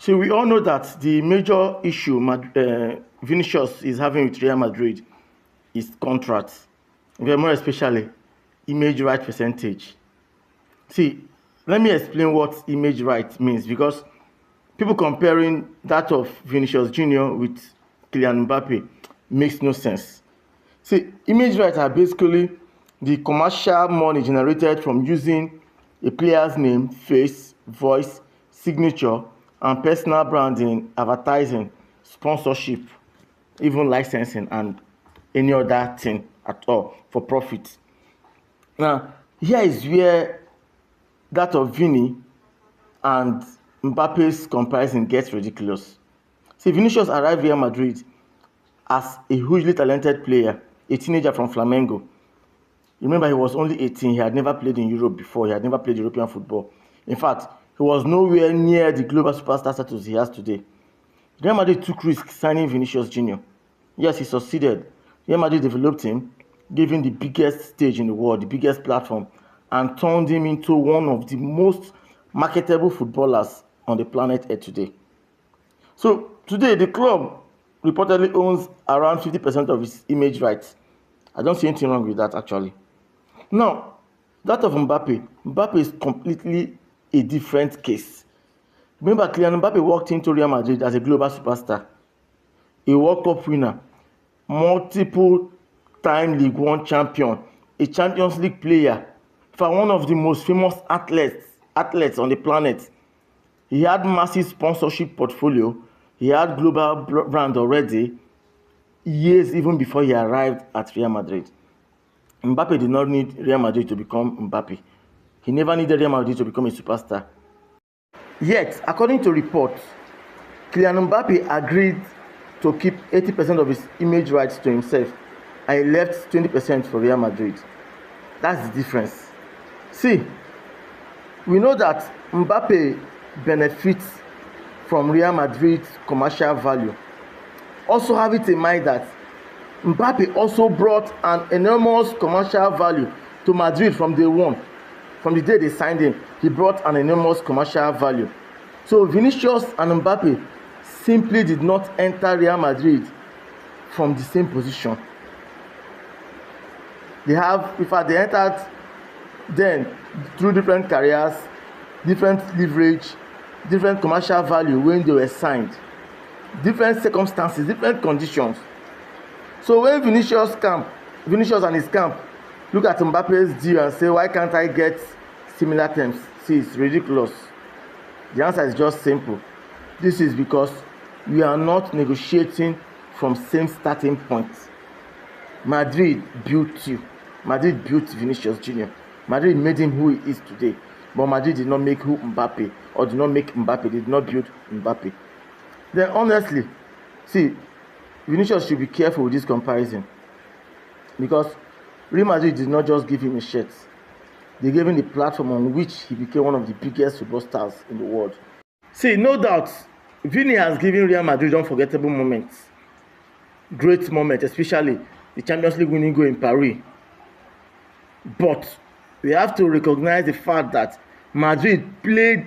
So we all know that the major issue Vinicius is having with Real Madrid is contracts, more especially image right percentage. See, let me explain what image right means, because people comparing that of Vinicius Junior with Kylian Mbappe makes no sense. See, image rights are basically the commercial money generated from using a player's name, face, voice, signature, and personal branding, advertising, sponsorship, even licensing, and any other thing at all for profit. Now, here is where that of Vini and Mbappe's comparison gets ridiculous. See, Vinicius arrived Real Madrid as a hugely talented player, a teenager from Flamengo. Remember, he was only 18. He had never played in Europe before. He had never played European football. In fact, he was nowhere near the global superstar status he has today. Real Madrid took risks signing Vinicius Junior. Yes, he succeeded. Real Madrid developed him, gave him the biggest stage in the world, the biggest platform, and turned him into one of the most marketable footballers on the planet Earth today. So today, the club reportedly owns around 50% of its image rights. I don't see anything wrong with that, actually. Now, that of Mbappe is completely a different case. Remember, Kylian Mbappe walked into Real Madrid as a global superstar, a World Cup winner, multiple-time League One champion, a Champions League player, for one of the most famous athletes on the planet. He had massive sponsorship portfolio. He had global brand already, years even before he arrived at Real Madrid. Mbappe did not need Real Madrid to become Mbappe. He never needed Real Madrid to become a superstar. Yet, according to reports, Kylian Mbappe agreed to keep 80% of his image rights to himself, and he left 20% for Real Madrid. That's the difference. See, we know that Mbappe benefits from Real Madrid's commercial value. Also have it in mind that Mbappe also brought an enormous commercial value to Madrid from day one. From the day they signed him, he brought an enormous commercial value. So Vinicius and Mbappe simply did not enter Real Madrid from the same position. They entered then through different careers, different leverage, different commercial value when they were signed, different circumstances, different conditions. So when Vinicius and his camp look at Mbappe's deal and say, why can't I get similar terms? See, it's ridiculous. The answer is just simple. This is because we are not negotiating from same starting points. Madrid built you. Madrid built Vinicius Junior. Madrid made him who he is today. But Madrid did not make who Mbappe, or did not make Mbappe, did not build Mbappe. Then honestly, see, Vinicius should be careful with this comparison, because Real Madrid did not just give him a shirt. They gave him the platform on which he became one of the biggest football stars in the world. See, no doubt, Vini has given Real Madrid unforgettable moments. Great moments, especially the Champions League winning goal in Paris. But we have to recognize the fact that Madrid played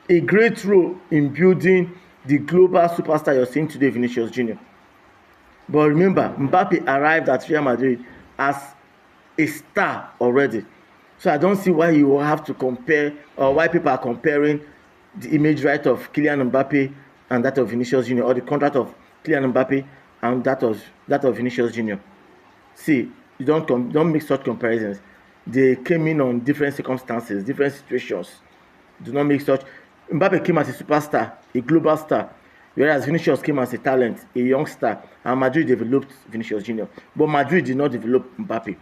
a great role in building the global superstar you're seeing today, Vinicius Junior. But remember, Mbappe arrived at Real Madrid as a star already. So I don't see why you will have to compare, or why people are comparing the image right of Kylian Mbappe and that of Vinicius Junior, or the contract of Kylian Mbappe and that of Vinicius Junior. See, you don't make such comparisons. They came in on different circumstances, different situations. Do not make such. Mbappe came as a superstar, a global star, whereas Vinicius came as a talent, a young star, and Madrid developed Vinicius Junior. But Madrid did not develop Mbappe.